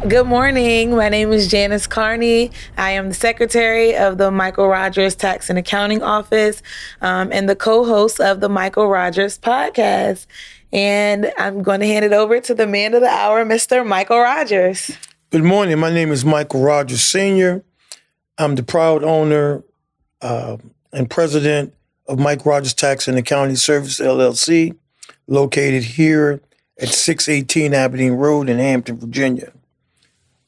Good morning. My name is Janice Carney. I am the secretary of the Michael Rogers Tax and Accounting Office and the co-host of the Michael Rogers podcast. And I'm going to hand it over to the man of the hour, Mr. Michael Rogers. Good morning. My name is Michael Rogers Sr. I'm the proud owner and president of Mike Rogers Tax and Accounting Service, LLC, located here at 618 Aberdeen Road in Hampton, Virginia.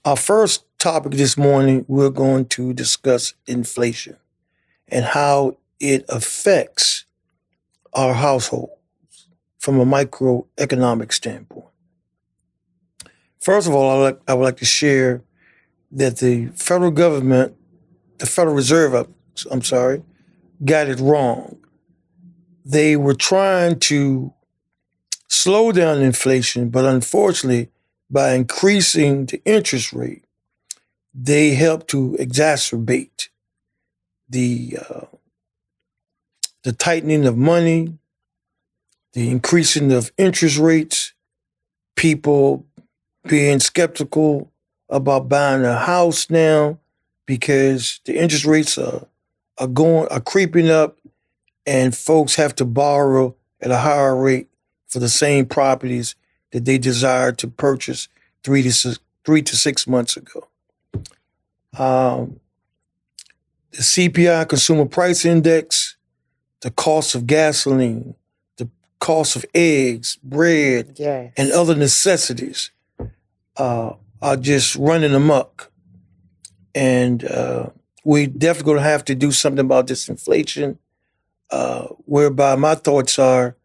Our first topic this morning, we're going to discuss inflation and how it affects our households from a microeconomic standpoint. First of all, I would like to share that the federal government, the Federal Reserve, got it wrong. They were trying to slow down inflation, but unfortunately, by increasing the interest rate, they helped to exacerbate the tightening of money, the increasing of interest rates, people being skeptical about buying a house now because the interest rates are creeping up, and folks have to borrow at a higher rate for the same properties that they desired to purchase 3 to 6 months ago. The CPI, Consumer Price Index, the cost of gasoline, the cost of eggs, bread, Yes. and other necessities are just running amok. And we definitely going to have to do something about this inflation, whereby my thoughts are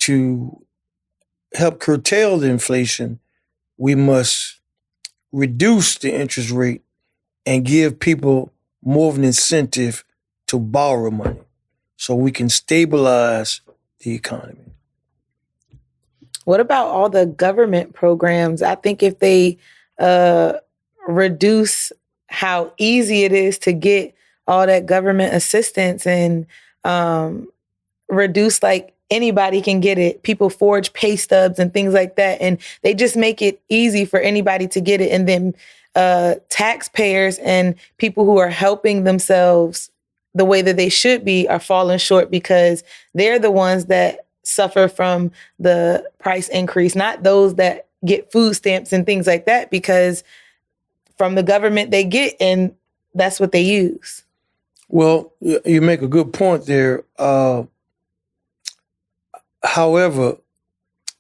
to help curtail the inflation, we must reduce the interest rate and give people more of an incentive to borrow money so we can stabilize the economy. What about all the government programs? I think if they reduce how easy it is to get all that government assistance and reduce anybody can get it. People forge pay stubs and things like that. And they just make it easy for anybody to get it. And then taxpayers and people who are helping themselves the way that they should be are falling short because they're the ones that suffer from the price increase, not those that get food stamps and things like that, because from the government they get and that's what they use. Well, you make a good point there. However,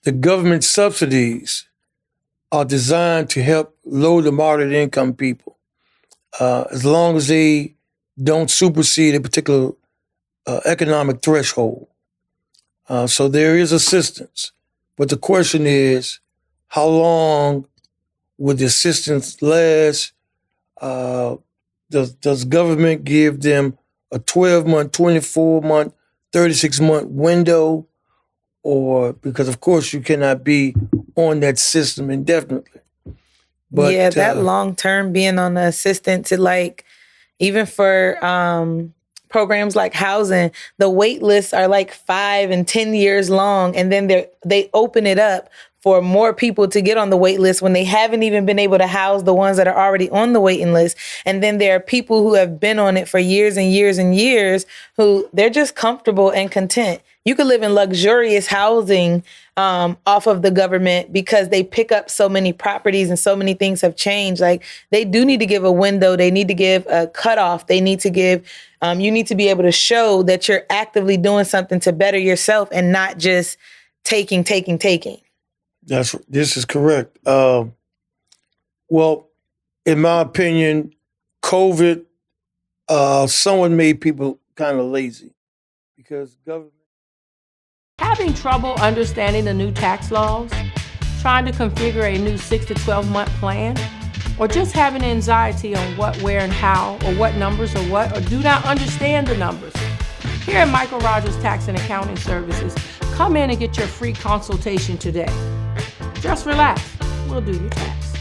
the government subsidies are designed to help low to moderate income people, as long as they don't supersede a particular economic threshold. So there is assistance. But the question is, how long would the assistance last? Does government give them a 12-month, 24-month, 36-month window? Or because, of course, you cannot be on that system indefinitely. But, yeah, that long-term being on the assistance, even for programs like housing, the wait lists are 5 and 10 years long. And then they open it up for more people to get on the wait list when they haven't even been able to house the ones that are already on the waiting list. And then there are people who have been on it for years and years and years who they're just comfortable and content. You could live in luxurious housing off of the government because they pick up so many properties and so many things have changed. They do need to give a window. They need to give a cutoff. They need to give, you need to be able to show that you're actively doing something to better yourself and not just taking. This is correct. Well, in my opinion, COVID somewhat made people kind of lazy because government. Having trouble understanding the new tax laws, trying to configure a new 6 to 12 month plan, or just having anxiety on what, where, and how, or what numbers or what, or do not understand the numbers. Here at Michael Rogers Tax and Accounting Services, come in and get your free consultation today. Just relax, we'll do your tax.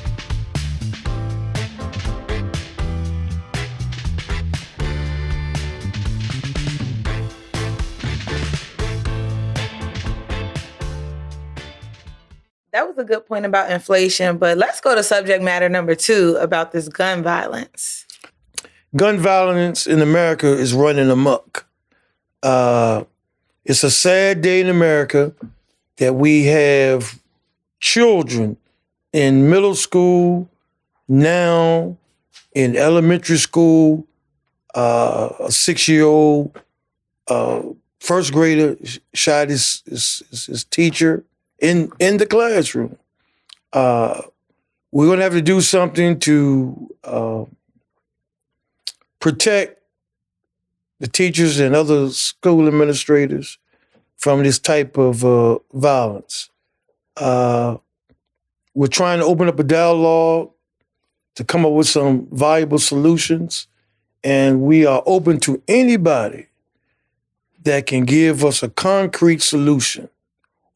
That was a good point about inflation, but let's go to subject matter number 2 about this gun violence. Gun violence in America is running amok. It's a sad day in America that we have children in middle school, now in elementary school, a 6-year-old first grader shot his teacher in the classroom. We're going to have to do something to protect the teachers and other school administrators from this type of violence. We're trying to open up a dialogue to come up with some viable solutions, and we are open to anybody that can give us a concrete solution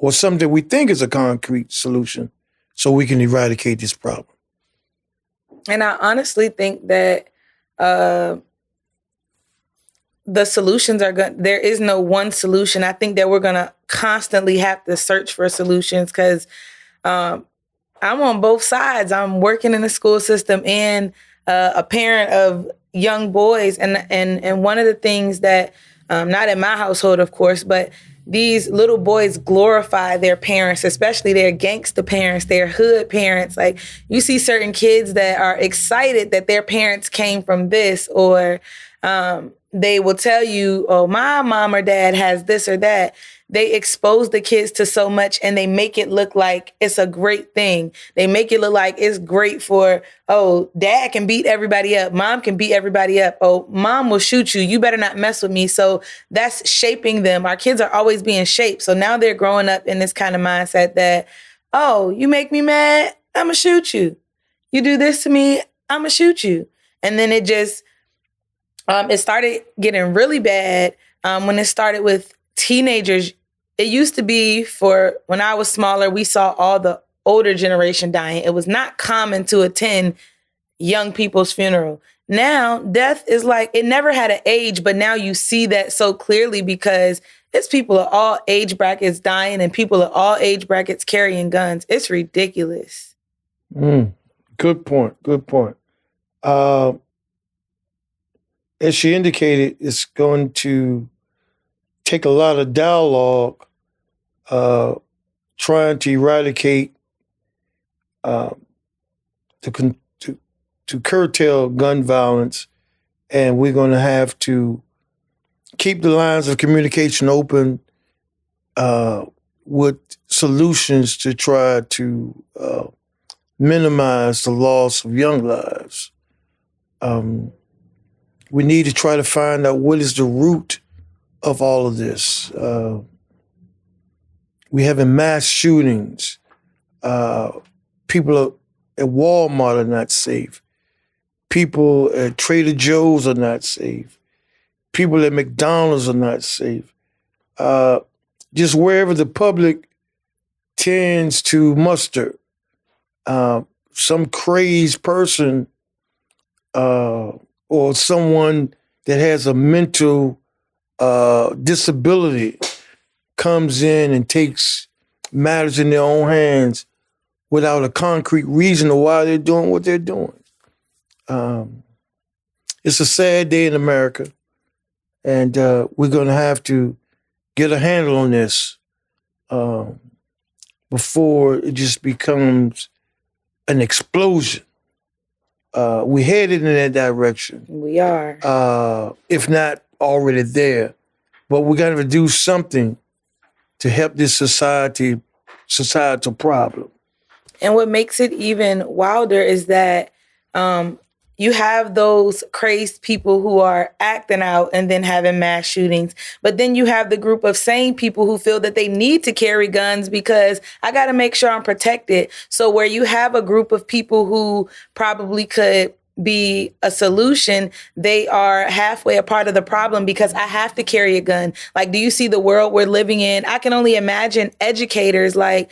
or something that we think is a concrete solution so we can eradicate this problem. And I honestly think that the solutions are good. There is no one solution. I think that we're going to constantly have to search for solutions because I'm on both sides. I'm working in the school system and a parent of young boys. And one of the things that, not in my household, of course, but these little boys glorify their parents, especially their gangster parents, their hood parents. Like you see certain kids that are excited that their parents came from this, or they will tell you, oh, my mom or dad has this or that. They expose the kids to so much and they make it look like it's a great thing. They make it look like it's great for, oh, dad can beat everybody up. Mom can beat everybody up. Oh, mom will shoot you. You better not mess with me. So that's shaping them. Our kids are always being shaped. So now they're growing up in this kind of mindset that, oh, you make me mad, I'm going to shoot you. You do this to me, I'm going to shoot you. And then it just, it started getting really bad when it started with teenagers. It used to be for when I was smaller, we saw all the older generation dying. It was not common to attend young people's funeral. Now, death is like, it never had an age, but now you see that so clearly because it's people of all age brackets dying and people of all age brackets carrying guns. It's ridiculous. Good point. Good point. As she indicated, it's going to take a lot of dialogue trying to eradicate, to curtail gun violence, and we're going to have to keep the lines of communication open with solutions to try to minimize the loss of young lives. We need to try to find out what is the root of all of this. We having mass shootings. People at Walmart are not safe. People at Trader Joe's are not safe. People at McDonald's are not safe. Just wherever the public tends to muster, some crazed person or someone that has a mental disability comes in and takes matters in their own hands without a concrete reason of why they're doing what they're doing. It's a sad day in America, and we're going to have to get a handle on this before it just becomes an explosion. We're headed in that direction. We are. If not already there. But we got to do something to help this societal problem. And what makes it even wilder is that you have those crazed people who are acting out and then having mass shootings. But then you have the group of sane people who feel that they need to carry guns because I got to make sure I'm protected. So where you have a group of people who probably could be a solution, they are halfway a part of the problem because I have to carry a gun. Like, do you see the world we're living in? I can only imagine educators like,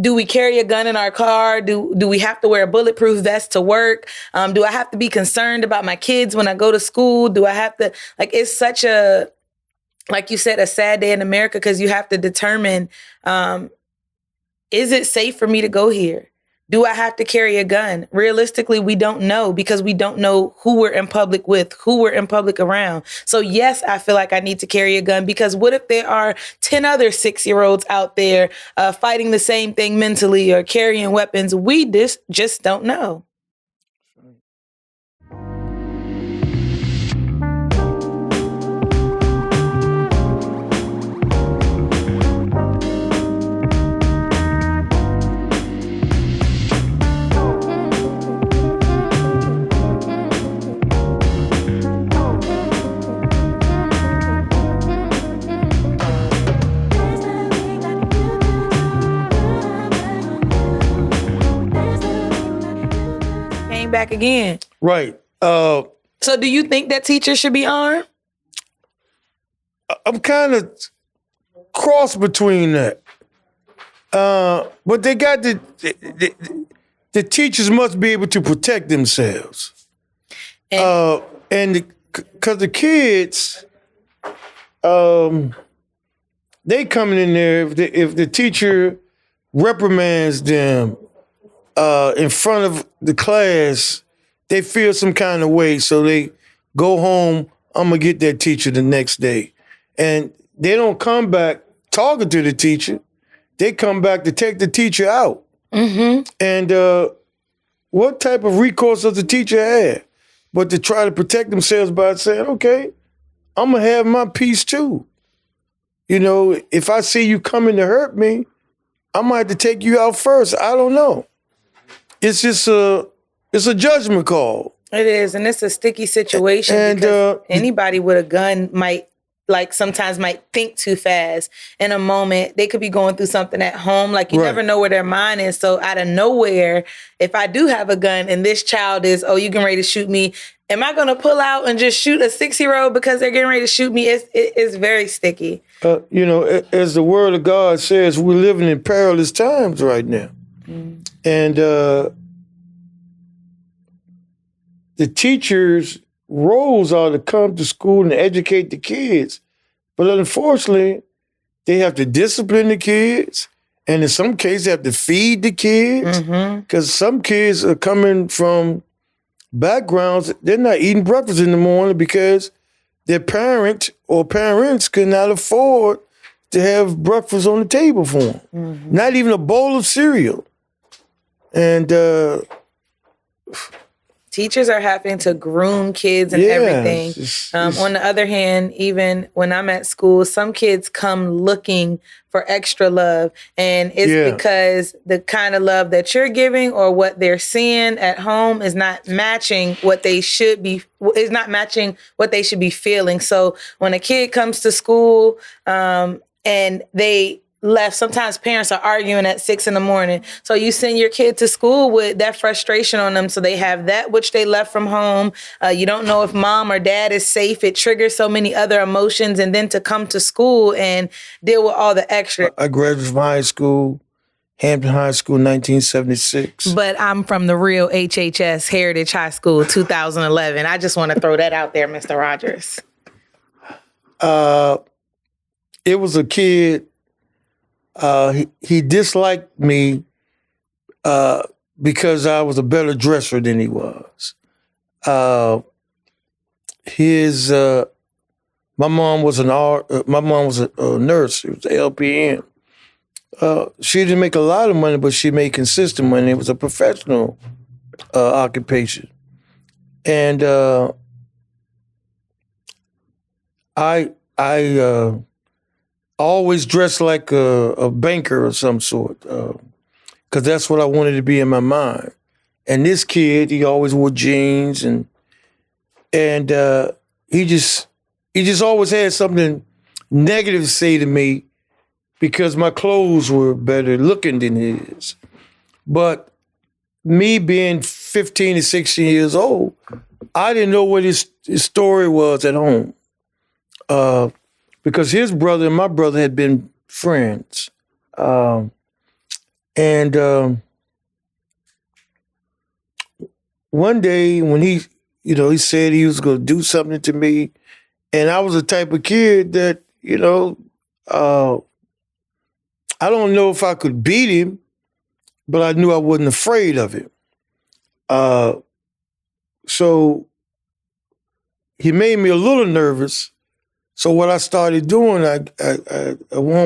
do we carry a gun in our car? Do we have to wear a bulletproof vest to work? Do I have to be concerned about my kids when I go to school? Do I have to, like, it's such a, like you said, a sad day in America because you have to determine Is it safe for me to go here? Do I have to carry a gun? Realistically, we don't know because we don't know who we're in public with, who we're in public around. So yes, I feel like I need to carry a gun because what if there are 10 other 6-year-olds out there fighting the same thing mentally or carrying weapons? We just don't know. Back again. Right. So do you think that teachers should be armed? I'm kind of cross between that. But they got the teachers must be able to protect themselves. And because the kids, they coming in there, if the teacher reprimands them in front of the class, they feel some kind of way, so they go home, I'm going to get that teacher the next day. And they don't come back talking to the teacher. They come back to take the teacher out. Mm-hmm. And what type of recourse does the teacher have? But to try to protect themselves by saying, okay, I'm going to have my piece too. You know, if I see you coming to hurt me, I might have to take you out first. I don't know. It's just it's a judgment call. It is, and it's a sticky situation and because anybody with a gun sometimes might think too fast in a moment. They could be going through something at home. Like you never know where their mind is. So out of nowhere, if I do have a gun and this child is, you getting ready to shoot me, am I going to pull out and just shoot a 6-year-old because they're getting ready to shoot me? It's very sticky. As the word of God says, we're living in perilous times right now. Mm. And the teachers' roles are to come to school and educate the kids. But unfortunately, they have to discipline the kids. And in some cases, they have to feed the kids. Because some kids are coming from backgrounds, they're not eating breakfast in the morning because their parent or parents could not afford to have breakfast on the table for them. Mm-hmm. Not even a bowl of cereal. And teachers are having to groom kids and everything. On the other hand, even when I'm at school, some kids come looking for extra love. And it's because the kind of love that you're giving or what they're seeing at home is not matching what they should be, feeling. So when a kid comes to school and they left, sometimes parents are arguing at 6 a.m. So you send your kid to school with that frustration on them. So they have that which they left from home. You don't know if mom or dad is safe. It triggers so many other emotions. And then to come to school and deal with all the extra. I graduated from high school, Hampton High School, 1976. But I'm from the real HHS, Heritage High School, 2011. I just want to throw that out there, Mr. Rogers. It was a kid. He disliked me because I was a better dresser than he was. My mom was a nurse. She was an LPN. She didn't make a lot of money, but she made consistent money. It was a professional occupation, and I always dressed like a banker or some sort, because that's what I wanted to be in my mind. And this kid, he always wore jeans, and he just always had something negative to say to me because my clothes were better looking than his. But me being 15 to 16 years old, I didn't know what his story was at home. Because his brother and my brother had been friends. One day when he said he was going to do something to me, and I was the type of kid that, I I don't know if I could beat him, but I knew I wasn't afraid of him. So he made me a little nervous. So what I started doing, I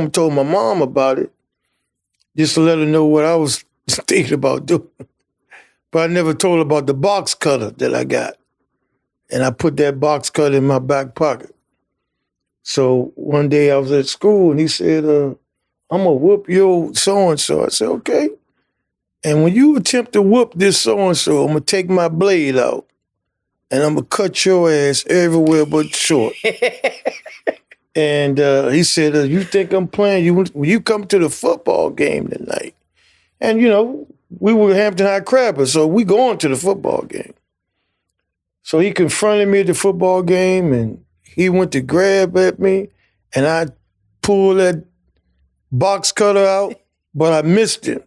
told my mom about it, just to let her know what I was thinking about doing. But I never told her about the box cutter that I got. And I put that box cutter in my back pocket. So one day I was at school and he said, I'm gonna whoop your so-and-so. I said, okay. And when you attempt to whoop this so-and-so, I'm gonna take my blade out and I'm gonna cut your ass everywhere but short. And he said, you think I'm playing? When you come to the football game tonight? And, we were Hampton High Crabbers, so we going to the football game. So he confronted me at the football game, and he went to grab at me, and I pulled that box cutter out, but I missed him.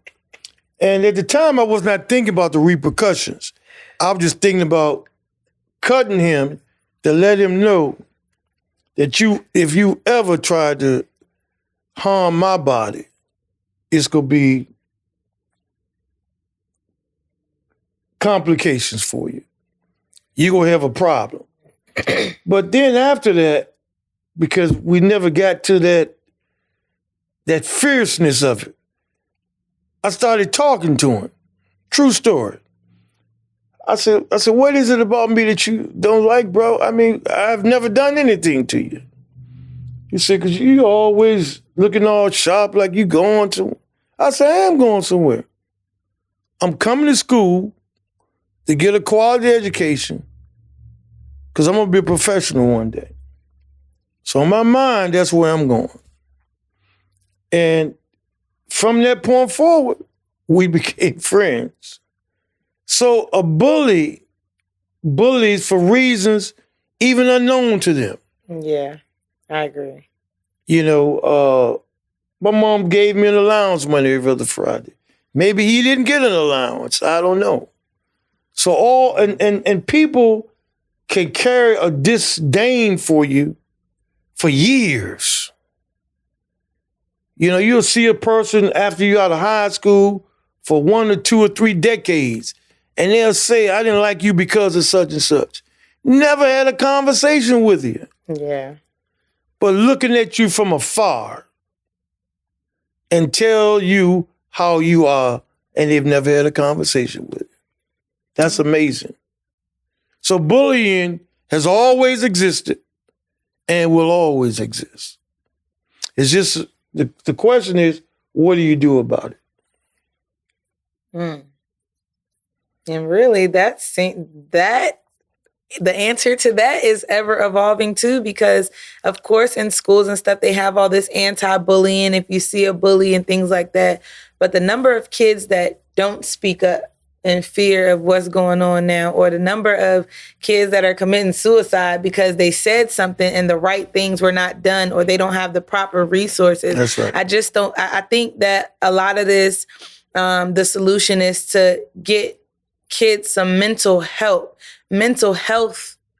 And at the time, I was not thinking about the repercussions. I was just thinking about cutting him to let him know that if you ever try to harm my body, it's going to be complications for you. You're going to have a problem. But then after that, because we never got to that fierceness of it, I started talking to him. True story. I said, what is it about me that you don't like, bro? I mean, I've never done anything to you. He said, because you always looking all sharp like you going to. I said, I am going somewhere. I'm coming to school to get a quality education because I'm going to be a professional one day. So in my mind, that's where I'm going. And from that point forward, we became friends. So a bullies for reasons even unknown to them. Yeah, I agree. My mom gave me an allowance money every other Friday. Maybe he didn't get an allowance. I don't know. So and people can carry a disdain for you for years. You'll see a person after you out of high school for 1 or 2 or 3 decades, and they'll say, I didn't like you because of such and such. Never had a conversation with you. Yeah. But looking at you from afar and tell you how you are, and they've never had a conversation with you. That's amazing. So bullying has always existed and will always exist. It's just, the question is, what do you do about it? And really, the answer to that is ever evolving too, because of course in schools and stuff, they have all this anti-bullying if you see a bully and things like that. But the number of kids that don't speak up in fear of what's going on now, or the number of kids that are committing suicide because they said something and the right things were not done, or they don't have the proper resources. That's right. I think that a lot of this, the solution is to get kids some mental health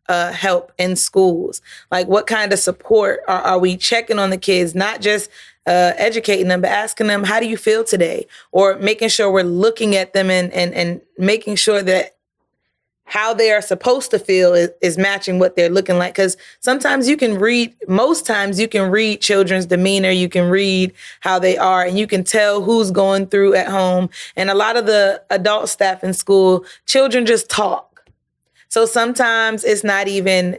help in schools. Like, what kind of support are we checking on the kids? Not just educating them, but asking them, how do you feel today? Or making sure we're looking at them and making sure that how they are supposed to feel is matching what they're looking like. Because most times you can read children's demeanor, you can read how they are, and you can tell who's going through at home. And a lot of the adult staff in school, children just talk. So sometimes it's not even,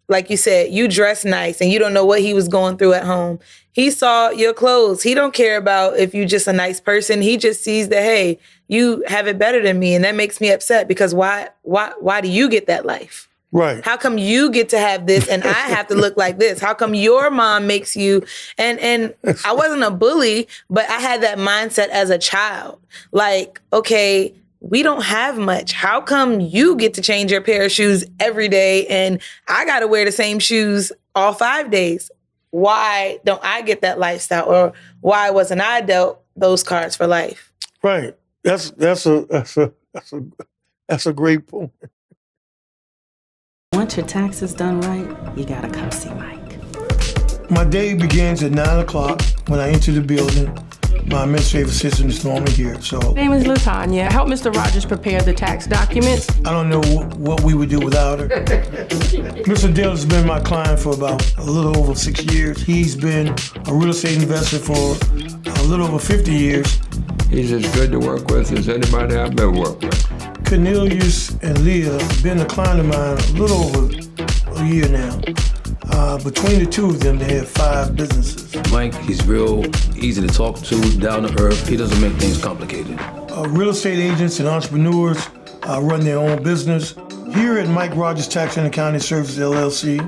like you said, you dress nice and you don't know what he was going through at home. He saw your clothes. He don't care about if you just a nice person. He just sees that, hey, you have it better than me. And that makes me upset because why do you get that life? Right. How come you get to have this and I have to look like this? How come your mom makes you? And I wasn't a bully, but I had that mindset as a child. Like, okay, we don't have much. How come you get to change your pair of shoes every day and I got to wear the same shoes all 5 days? Why don't I get that lifestyle? Or why wasn't I dealt those cards for life? Right. That's a great point. Once your taxes done right, you gotta come see Mike. My day begins at 9 o'clock when I enter the building. My administrative assistant is normally here, so Name is LaTanya. Help Mr. Rogers prepare the tax documents. I don't know what we would do without her. Mr. Dale has been my client for about a little over 6 years. He's been a real estate investor for a little over 50 years. He's as good to work with as anybody I've ever worked with. Cornelius and Leah have been a client of mine a little over a year now. Between the two of them, they have 5 businesses. Mike, he's real easy to talk to, down to earth. He doesn't make things complicated. Real estate agents and entrepreneurs run their own business. Here at Mike Rogers Tax and Accounting Services, LLC,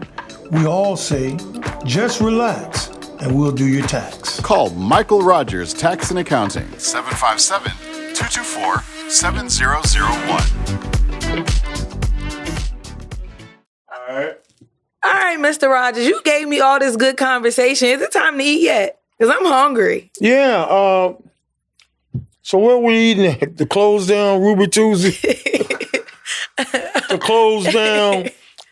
we all say, just relax and we'll do your tax. Call Michael Rogers Tax and Accounting, 757-224-7001. All right, Mr. Rogers, you gave me all this good conversation. Is it time to eat yet? Because I'm hungry. Yeah, so where we eating at? The closed down Ruby Tuesday? The closed down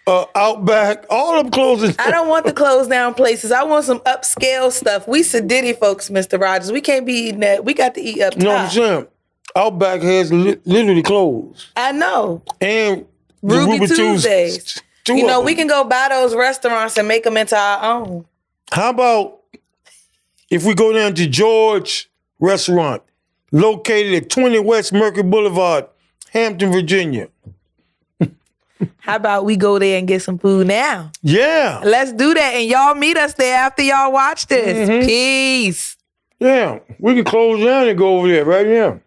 Outback? All of them closing down. I don't want the closed down places. I want some upscale stuff. We sedity folks, Mr. Rogers. We can't be eating that. We got to eat up top. No, I'm saying Outback has literally closed. I know. And the Ruby Tuesdays. Two You of know, them. we can go buy those restaurants and make them into our own. How about if we go down to George Restaurant, located at 20 West Mercury Boulevard, Hampton, Virginia? How about we go there and get some food now? Yeah. Let's do that. And y'all meet us there after y'all watch this. Peace. Yeah. We can close down and go over there right now.